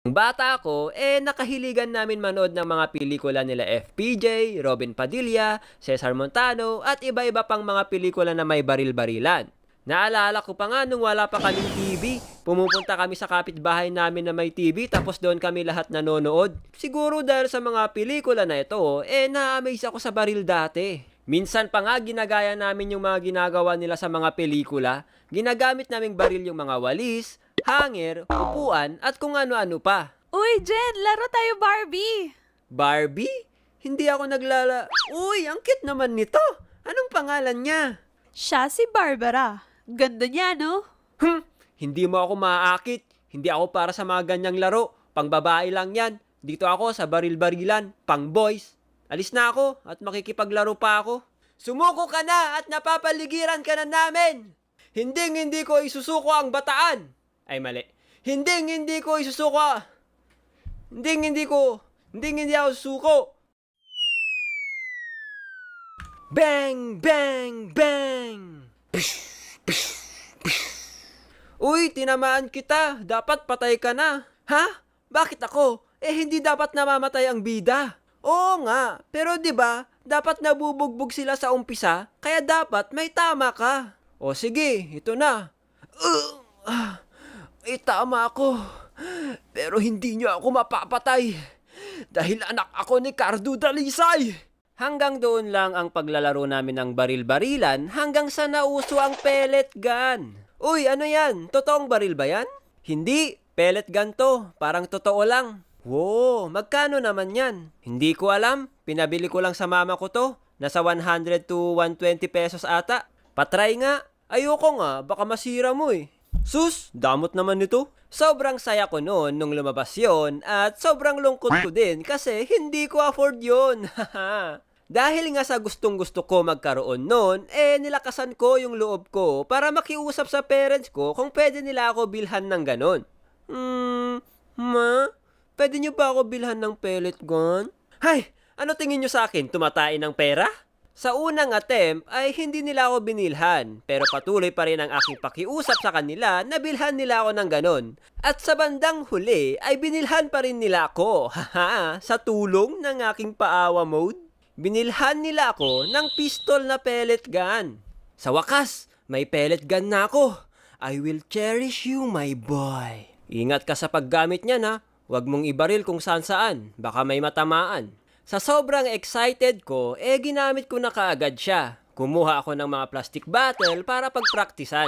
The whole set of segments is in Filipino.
Nung bata ako, nakahiligan namin manood ng mga pelikula nila FPJ, Robin Padilla, Cesar Montano, at iba-iba pang mga pelikula na may baril-barilan. Naalala ko pa nga nung wala pa kaming TV, pumupunta kami sa kapitbahay namin na may TV tapos doon kami lahat nanonood. Siguro dahil sa mga pelikula na ito, na-amaze ako sa baril dati. Minsan pa nga ginagaya namin yung mga ginagawa nila sa mga pelikula. Ginagamit naming baril yung mga walis, hanger, upuan, at kung ano-ano pa. Uy, Jen, laro tayo Barbie! Barbie? Hindi ako Uy, ang cute naman nito! Anong pangalan niya? Siya si Barbara. Ganda niya, no? Hindi mo ako maaakit. Hindi ako para sa mga ganyang laro. Pang babae lang yan. Dito ako sa baril-barilan. Pang boys. Alis na ako at makikipaglaro pa ako. Sumuko ka na at napapaligiran ka na namin! Hindi ko isusuko ang bataan! Ay, mali. Hindi ko isusuko. Hindi ako susuko. Bang! Bang! Bang! Uy, tinamaan kita. Dapat patay ka na. Ha? Bakit ako? Hindi dapat namamatay ang bida. Oo nga, pero 'di ba? Dapat nabubugbog sila sa umpisa, kaya dapat may tama ka. O sige, ito na. Tama ako. Pero hindi niyo ako mapapatay. Dahil anak ako ni Cardo Dalisay. Hanggang doon lang ang paglalaro namin ng baril-barilan hanggang sa nauso ang pellet gun. Uy, ano yan? Totoong baril ba yan? Hindi, pellet gun to. Parang totoo lang. Wow, magkano naman yan? Hindi ko alam. Pinabili ko lang sa mama ko to. Nasa 100 to 120 pesos ata. Patry nga. Ayoko nga, baka masira mo eh. Sus, damot naman nito. Sobrang saya ko noon nung lumabas yon at sobrang lungkot ko din kasi hindi ko afford yon. Dahil nga sa gustong-gusto ko magkaroon noon, nilakasan ko yung loob ko para makiusap sa parents ko kung pwede nila ako bilhan ng ganon. Ma? Pwede nyo ba ako bilhan ng pellet gun? Hay! Ano tingin nyo sa akin? Tumatain ng pera? Sa unang attempt ay hindi nila ako binilhan, pero patuloy pa rin ang aking pakiusap sa kanila na bilhan nila ako ng ganon. At sa bandang huli ay binilhan pa rin nila ako, haha, sa tulong ng aking paawa mode. Binilhan nila ako ng pistol na pellet gun. Sa wakas, may pellet gun na ako. I will cherish you, my boy. Ingat ka sa paggamit niyan ha. Huwag mong ibaril kung saan-saan. Baka may matamaan. Sa sobrang excited ko, ginamit ko na kaagad siya. Kumuha ako ng mga plastic bottle para pagpraktisan.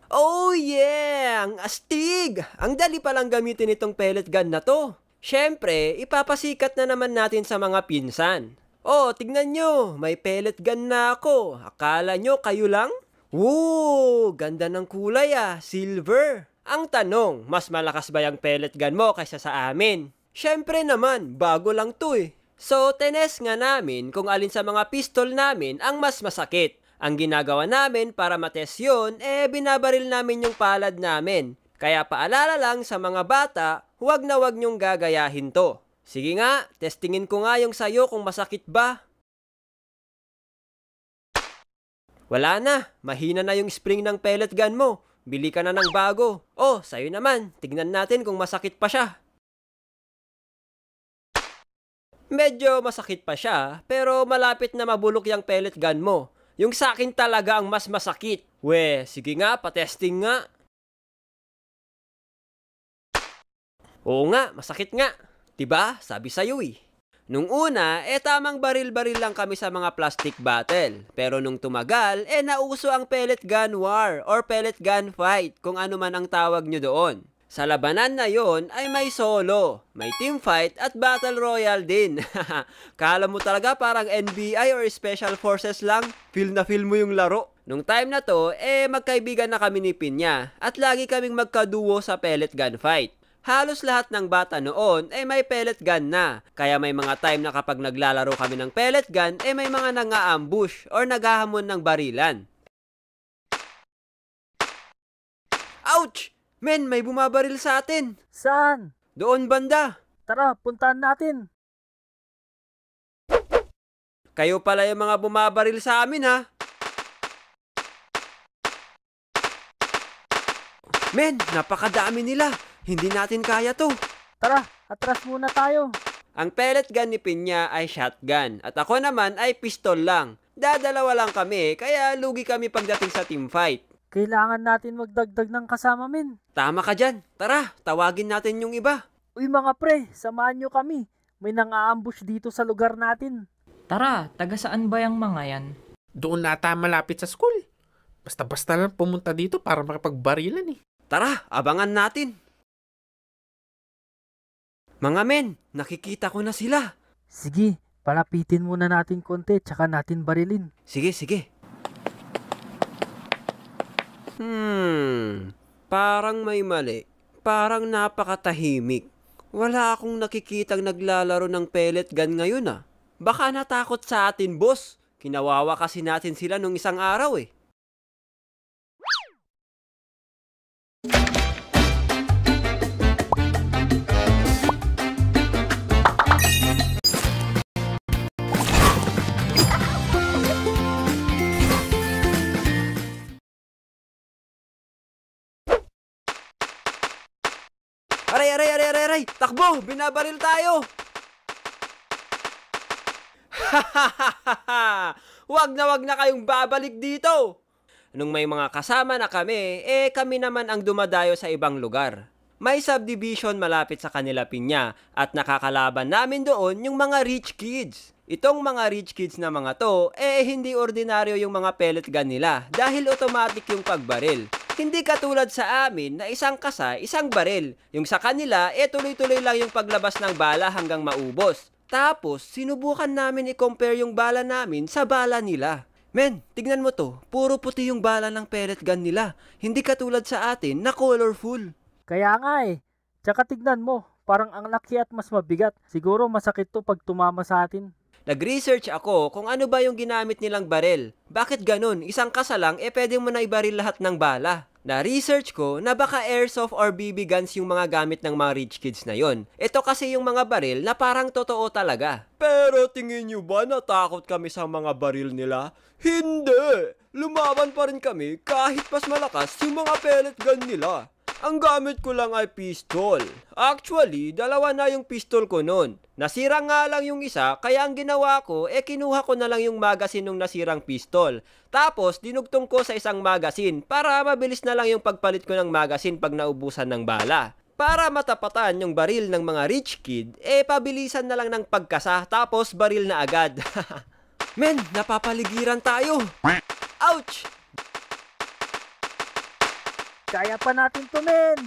Oh yeah! Ang astig! Ang dali palang gamitin itong pellet gun na to. Siyempre, ipapasikat na naman natin sa mga pinsan. Oh, tignan nyo, may pellet gun na ako. Akala nyo kayo lang? Woo! Ganda ng kulay silver. Ang tanong, mas malakas ba yung pellet gun mo kaysa sa amin? Siyempre naman, bago lang to eh. So, tenes nga namin kung alin sa mga pistol namin ang mas masakit. Ang ginagawa namin para matest yun, binabaril namin yung palad namin. Kaya paalala lang sa mga bata, huwag na huwag nyong gagayahin to. Sige nga, testingin ko nga yung sayo kung masakit ba. Wala na, mahina na yung spring ng pellet gun mo. Bili ka na ng bago. Oh, sayo naman, tignan natin kung masakit pa siya. Medyo masakit pa siya, pero malapit na mabulok yung pellet gun mo. Yung sakin talaga ang mas masakit. We, sige nga, patesting nga. Oo nga, masakit nga. Diba? Sabi sa'yo eh. Nung una, tamang baril-baril lang kami sa mga plastic bottle. Pero nung tumagal, nauso ang pellet gun war or pellet gun fight, kung ano man ang tawag nyo doon. Sa labanan na yon ay may solo, may team fight at battle royale din. Kala mo talaga parang NBI or Special Forces lang, feel na feel mo yung laro. Nung time na to, magkaibigan na kami ni Pinya at lagi kaming magkaduo sa pellet gun fight. Halos lahat ng bata noon may pellet gun na. Kaya may mga time na kapag naglalaro kami ng pellet gun, may mga nang-aambush or naghahamon ng barilan. Ouch! Men, may bumabaril sa atin. Saan? Doon banda. Tara, puntahan natin. Kayo pala yung mga bumabaril sa amin ha. Men, napakadami nila. Hindi natin kaya to. Tara, atras muna tayo. Ang pellet gun ni Pinya ay shotgun at ako naman ay pistol lang. Dadalawa lang kami kaya lugi kami pagdating sa teamfight. Kailangan natin magdagdag ng kasama, men. Tama ka dyan. Tara, tawagin natin yung iba. Uy mga pre, samahan nyo kami. May nang-aambush dito sa lugar natin. Tara, taga saan ba yung mga yan? Doon nata malapit sa school. Basta-basta lang pumunta dito para makipagbarilan eh. Tara, abangan natin. Mga men, nakikita ko na sila. Sige, palapitin muna natin konti tsaka natin barilin. Sige. Parang may mali. Parang napakatahimik. Wala akong nakikitang naglalaro ng pellet gun ngayon ah. Baka natakot sa atin, boss. Kinawawa kasi natin sila nung isang araw eh. Aray! Takbo! Binabaril tayo! Wag na kayong babalik dito! Nung may mga kasama na kami, kami naman ang dumadayo sa ibang lugar. May subdivision malapit sa kanila Pinya at nakakalaban namin doon yung mga rich kids. Itong mga rich kids na mga to, hindi ordinaryo yung mga pellet gun nila dahil automatic yung pagbaril. Hindi katulad sa amin na isang kasa, isang baril. Yung sa kanila, tuloy-tuloy lang yung paglabas ng bala hanggang maubos. Tapos, sinubukan namin i-compare yung bala namin sa bala nila. Men, tignan mo to, puro puti yung bala ng pellet gun nila. Hindi katulad sa atin na colorful. Kaya nga eh. Tsaka tignan mo, parang ang laki at mas mabigat. Siguro masakit to pag tumama sa atin. Nag-research ako kung ano ba yung ginamit nilang baril. Bakit ganun? Isang kasa lang, pwede mo na ibaril lahat ng bala. Na-research ko na baka airsoft or BB guns yung mga gamit ng mga rich kids na yon. Ito kasi yung mga baril na parang totoo talaga. Pero tingin nyo ba natakot kami sa mga baril nila? Hindi! Lumaban pa rin kami kahit mas malakas yung mga pellet gun nila. Ang gamit ko lang ay pistol. Actually, dalawa na yung pistol ko nun. Nasira nga lang yung isa, kaya ang ginawa ko, kinuha ko na lang yung magazine ng nasirang pistol. Tapos, dinugtong ko sa isang magazine para mabilis na lang yung pagpalit ko ng magazine pag naubusan ng bala. Para matapatan yung baril ng mga rich kid, pabilisan na lang ng pagkasa, tapos baril na agad. Men, napapaligiran tayo. Ouch! Kaya pa natin to, men!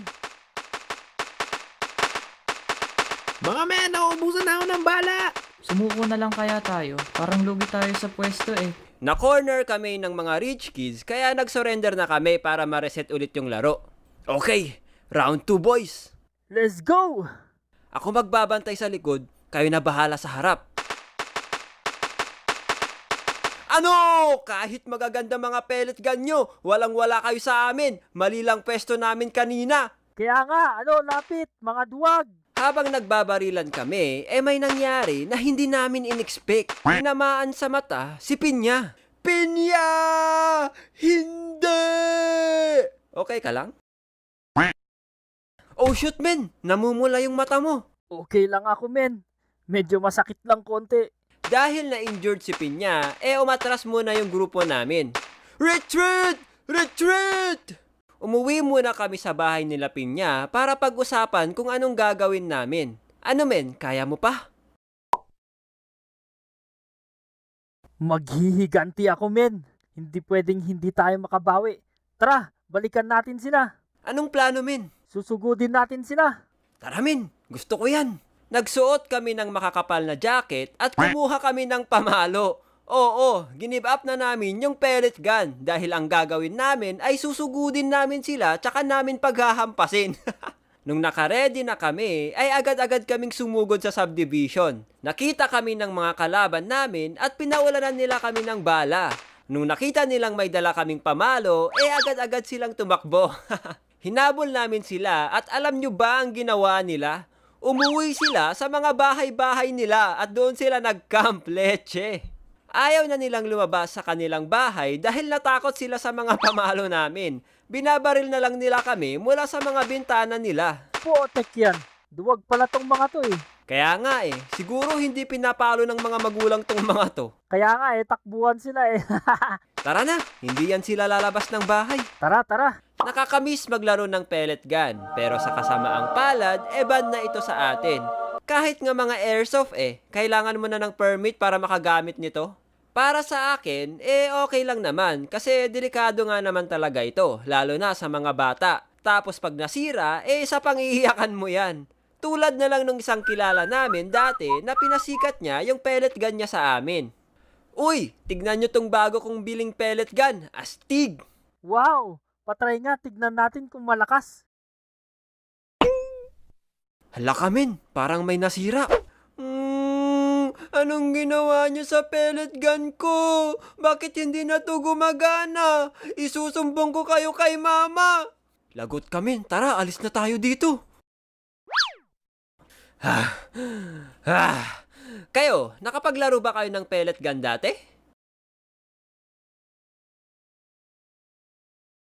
Mga men, nauubusan na ako ng bala! Sumuko na lang kaya tayo. Parang lugi tayo sa pwesto eh. Na-corner kami ng mga rich kids kaya nag-surrender na kami para ma-reset ulit yung laro. Okay, round 2 boys. Let's go! Ako magbabantay sa likod, kayo na bahala sa harap. Ano? Kahit magaganda mga pellet gun nyo, walang-wala kayo sa amin. Mali lang pwesto namin kanina. Kaya nga, lapit, mga duwag! Habang nagbabarilan kami, may nangyari na hindi namin in-expect. Tinamaan sa mata si Pinya. Pinya! Hindi! Okay ka lang? Oh shoot men, namumula yung mata mo. Okay lang ako, men. Medyo masakit lang konti. Dahil na-injured si Pinya, umatras muna yung grupo namin. Retreat! Retreat! Umuwi muna kami sa bahay nila Pinya para pag-usapan kung anong gagawin namin. Ano men, kaya mo pa? Maghihiganti ako, men. Hindi pwedeng hindi tayo makabawi. Tara, balikan natin sila. Anong plano men? Susugudin natin sila. Tara men, gusto ko yan. Nagsuot kami ng makakapal na jacket at kumuha kami ng pamalo. Oo, give up na namin yung pellet gun dahil ang gagawin namin ay susugudin namin sila tsaka namin paghahampasin. Nung nakaredy na kami, ay agad-agad kaming sumugod sa subdivision. Nakita kami ng mga kalaban namin at pinaulanan nila kami ng bala. Nung nakita nilang may dala kaming pamalo, agad-agad silang tumakbo. Hinabol namin sila at alam nyo ba ang ginawa nila? Umuwi sila sa mga bahay-bahay nila at doon sila nag-camp, leche. Ayaw na nilang lumabas sa kanilang bahay dahil natakot sila sa mga pamalo namin. binabaril na lang nila kami mula sa mga bintana nila. Putek yan. Duwag pala tong mga to eh. Kaya nga siguro hindi pinapalo ng mga magulang tong mga to. Kaya nga takbuhan sila eh. Tara na, hindi yan sila lalabas ng bahay. Tara, tara. Nakakamiss maglaro ng pellet gun, pero sa kasamaang palad, ban na ito sa atin. Kahit nga mga airsoft kailangan mo na ng permit para makagamit nito. Para sa akin, okay lang naman kasi delikado nga naman talaga ito, lalo na sa mga bata. Tapos pag nasira, sa pangiiyakan mo yan. Tulad na lang nung isang kilala namin dati na pinasikat niya yung pellet gun niya sa amin. Uy, tignan nyo tong bago kong biling pellet gun, astig! Wow! Patry nga, tignan natin kung malakas. Hala kamin, parang may nasira. Anong ginawa niyo sa pellet gun ko? Bakit hindi na to gumagana? Isusumbong ko kayo kay mama. Lagot kamin, tara alis na tayo dito. Kayo, nakapaglaro ba kayo ng pellet gun dati?